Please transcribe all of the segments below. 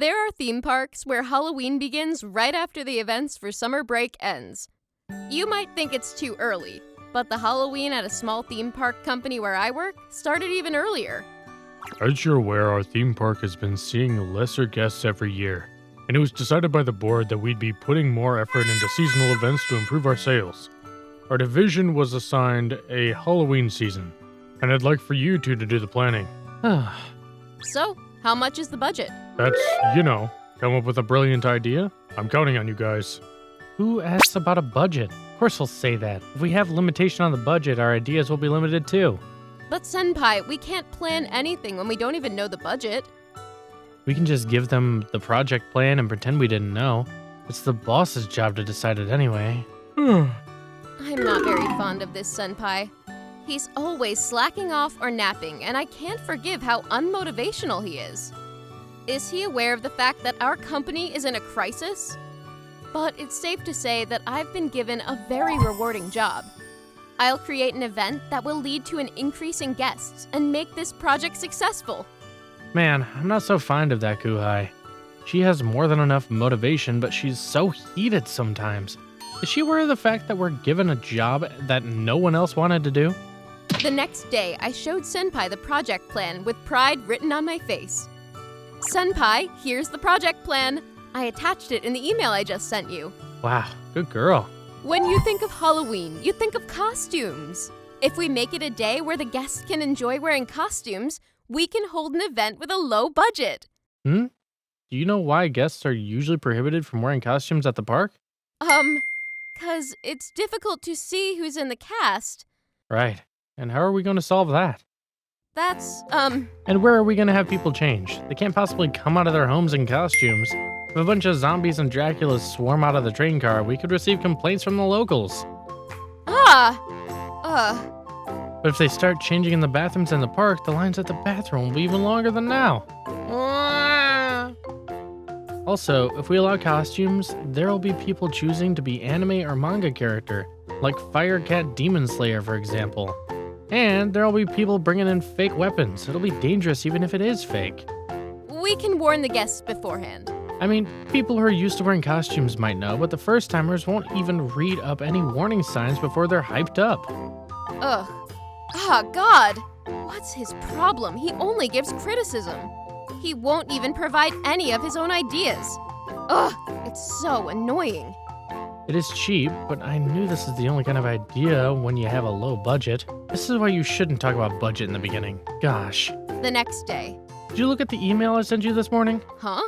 There are theme parks where Halloween begins right after the events for summer break ends. You might think it's too early, but the Halloween at a small theme park company where I work started even earlier. As you're aware, our theme park has been seeing lesser guests every year, and it was decided by the board that we'd be putting more effort into seasonal events to improve our sales. Our division was assigned a Halloween season, and I'd like for you two to do the planning. So, how much is the budget? That's, come up with a brilliant idea. I'm counting on you guys. Who asks about a budget? Of course we'll say that. If we have limitation on the budget, our ideas will be limited too. But senpai, we can't plan anything when we don't even know the budget. We can just give them the project plan and pretend we didn't know. It's the boss's job to decide it anyway. I'm not very fond of this senpai. He's always slacking off or napping, and I can't forgive how unmotivational he is. Is he aware of the fact that our company is in a crisis? But it's safe to say that I've been given a very rewarding job. I'll create an event that will lead to an increase in guests and make this project successful. Man, I'm not so fond of that kohai. She has more than enough motivation, but she's so heated sometimes. Is she aware of the fact that we're given a job that no one else wanted to do? The next day, I showed senpai the project plan with pride written on my face. Senpai, here's the project plan. I attached it in the email I just sent you. Wow, good girl. When you think of Halloween, you think of costumes. If we make it a day where the guests can enjoy wearing costumes, we can hold an event with a low budget. Do you know why guests are usually prohibited from wearing costumes at the park? 'Cause it's difficult to see who's in the cast. Right. And how are we going to solve that? That's, And where are we going to have people change? They can't possibly come out of their homes in costumes. If a bunch of zombies and Draculas swarm out of the train car, we could receive complaints from the locals. But if they start changing in the bathrooms in the park, the lines at the bathroom will be even longer than now. Also, if we allow costumes, there will be people choosing to be anime or manga character, like Firecat Demon Slayer, for example. And there will be people bringing in fake weapons. It'll be dangerous even if it is fake. We can warn the guests beforehand. I mean, people who are used to wearing costumes might know, but the first-timers won't even read up any warning signs before they're hyped up. God! What's his problem? He only gives criticism. He won't even provide any of his own ideas. It's so annoying. It is cheap, but I knew this is the only kind of idea when you have a low budget. This is why you shouldn't talk about budget in the beginning. Gosh. The next day. Did you look at the email I sent you this morning? Huh?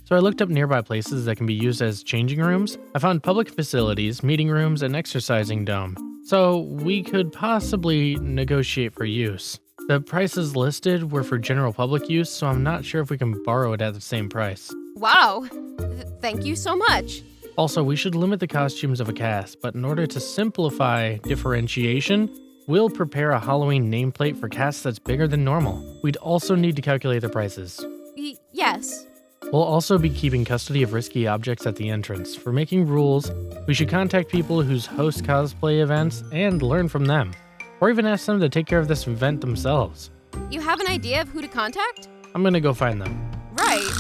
So I looked up nearby places that can be used as changing rooms. I found public facilities, meeting rooms, and exercising dome. So we could possibly negotiate for use. The prices listed were for general public use, so I'm not sure if we can borrow it at the same price. Wow. Thank you so much. Also, we should limit the costumes of a cast, but in order to simplify differentiation, we'll prepare a Halloween nameplate for casts that's bigger than normal. We'd also need to calculate the prices. Yes. We'll also be keeping custody of risky objects at the entrance. For making rules, we should contact people whose host cosplay events and learn from them. Or even ask them to take care of this event themselves. You have an idea of who to contact? I'm gonna go find them. Right.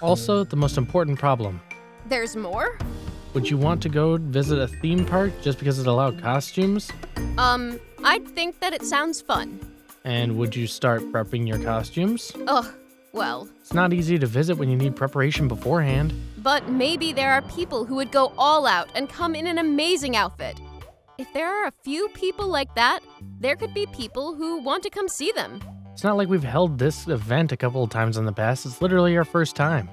Also, the most important problem. There's more? Would you want to go visit a theme park just because it allowed costumes? I'd think that it sounds fun. And would you start prepping your costumes? Well. It's not easy to visit when you need preparation beforehand. But maybe there are people who would go all out and come in an amazing outfit. If there are a few people like that, there could be people who want to come see them. It's not like we've held this event a couple of times in the past. It's literally our first time.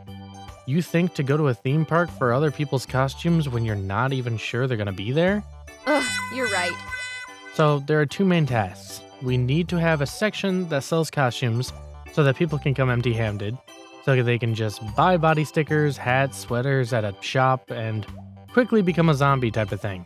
You think to go to a theme park for other people's costumes when you're not even sure they're gonna be there? You're right. So there are two main tasks. We need to have a section that sells costumes so that people can come empty-handed, so that they can just buy body stickers, hats, sweaters at a shop, and quickly become a zombie type of thing.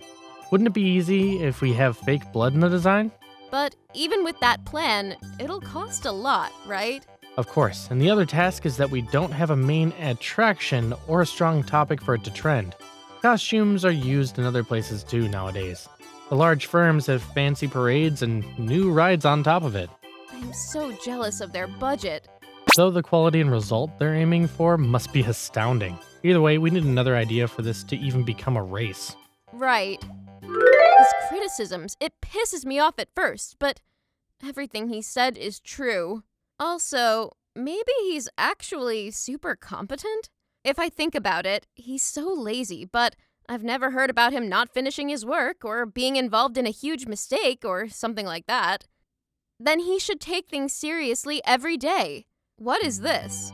Wouldn't it be easy if we have fake blood in the design? But even with that plan, it'll cost a lot, right? Of course, and the other task is that we don't have a main attraction or a strong topic for it to trend. Costumes are used in other places too nowadays. The large firms have fancy parades and new rides on top of it. I'm so jealous of their budget. So the quality and result they're aiming for must be astounding. Either way, we need another idea for this to even become a race. Right. His criticisms, it pisses me off at first, but everything he said is true. Also, maybe he's actually super competent? If I think about it, he's so lazy, but I've never heard about him not finishing his work or being involved in a huge mistake or something like that. Then he should take things seriously every day. What is this?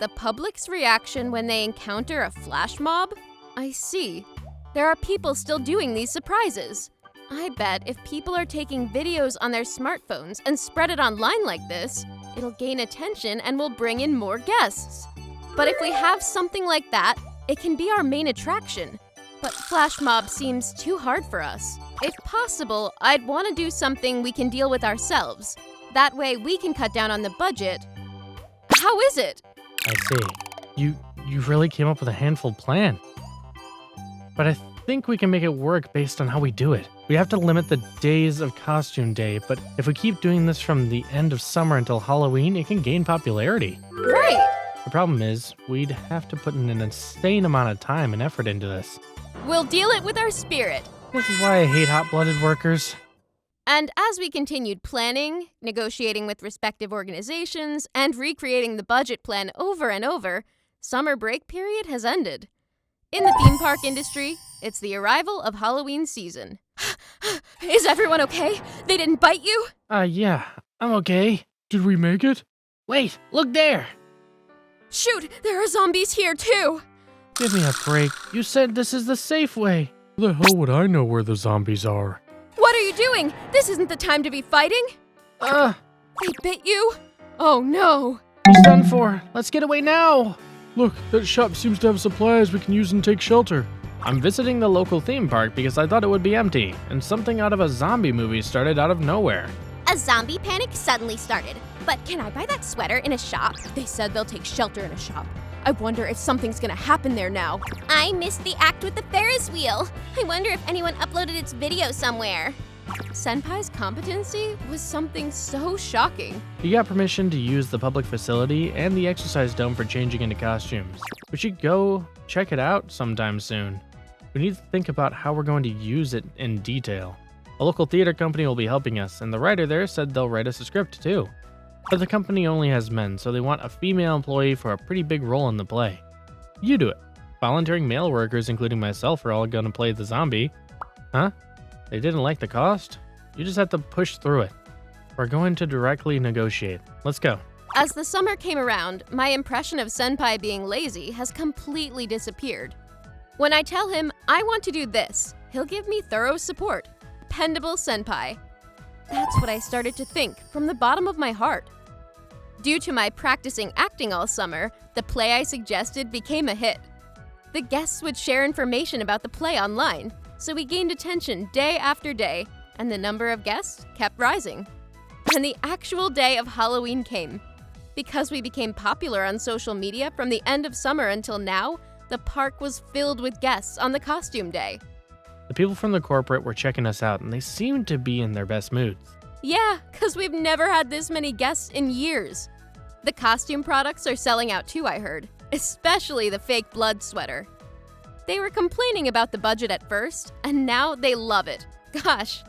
The public's reaction when they encounter a flash mob? I see. There are people still doing these surprises. I bet if people are taking videos on their smartphones and spread it online like this, it'll gain attention and will bring in more guests. But if we have something like that, it can be our main attraction. But flash mob seems too hard for us. If possible, I'd want to do something we can deal with ourselves. That way we can cut down on the budget. How is it? I see. You really came up with a handful plan. But I think we can make it work based on how we do it. We have to limit the days of costume day, but if we keep doing this from the end of summer until Halloween, it can gain popularity. Right. The problem is, we'd have to put in an insane amount of time and effort into this. We'll deal it with our spirit. This is why I hate hot-blooded workers. And as we continued planning, negotiating with respective organizations, and recreating the budget plan over and over, summer break period has ended. In the theme park industry, it's the arrival of Halloween season. Is everyone okay? They didn't bite you? Yeah, I'm okay. Did we make it? Wait, look there! Shoot, there are zombies here too! Give me a break. You said this is the safe way. How the hell would I know where the zombies are? What are you doing? This isn't the time to be fighting. They bit you? Oh no. It's done for. Let's get away now. Look, that shop seems to have supplies we can use and take shelter. I'm visiting the local theme park because I thought it would be empty, and something out of a zombie movie started out of nowhere. A zombie panic suddenly started. But can I buy that sweater in a shop? They said they'll take shelter in a shop. I wonder if something's gonna happen there now. I missed the act with the Ferris wheel. I wonder if anyone uploaded its video somewhere. Senpai's competency was something so shocking. He got permission to use the public facility and the exercise dome for changing into costumes. We should go check it out sometime soon. We need to think about how we're going to use it in detail. A local theater company will be helping us, and the writer there said they'll write us a script too. But the company only has men, so they want a female employee for a pretty big role in the play. You do it. Volunteering male workers, including myself, are all gonna play the zombie. Huh? They didn't like the cost? You just have to push through it. We're going to directly negotiate. Let's go. As the summer came around, my impression of Senpai being lazy has completely disappeared. When I tell him I want to do this, he'll give me thorough support. Dependable Senpai. That's what I started to think from the bottom of my heart. Due to my practicing acting all summer, the play I suggested became a hit. The guests would share information about the play online, so we gained attention day after day, and the number of guests kept rising. And the actual day of Halloween came. Because we became popular on social media from the end of summer until now, the park was filled with guests on the costume day. The people from the corporate were checking us out, and they seemed to be in their best moods. Yeah, because we've never had this many guests in years. The costume products are selling out too, I heard, especially the fake blood sweater. They were complaining about the budget at first, and now they love it. Gosh.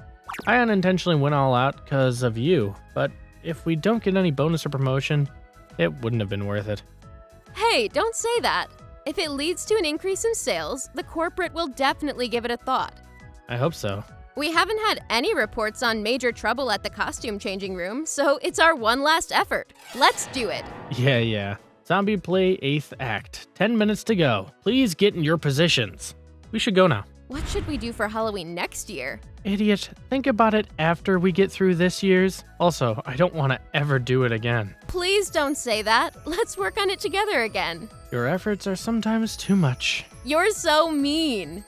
I unintentionally went all out because of you, but if we don't get any bonus or promotion, it wouldn't have been worth it. Hey, don't say that. If it leads to an increase in sales, the corporate will definitely give it a thought. I hope so. We haven't had any reports on major trouble at the costume changing room, so it's our one last effort. Let's do it. Yeah. Zombie play 8th act. 10 minutes to go. Please get in your positions. We should go now. What should we do for Halloween next year? Idiot, think about it after we get through this year's. Also, I don't want to ever do it again. Please don't say that. Let's work on it together again. Your efforts are sometimes too much. You're so mean.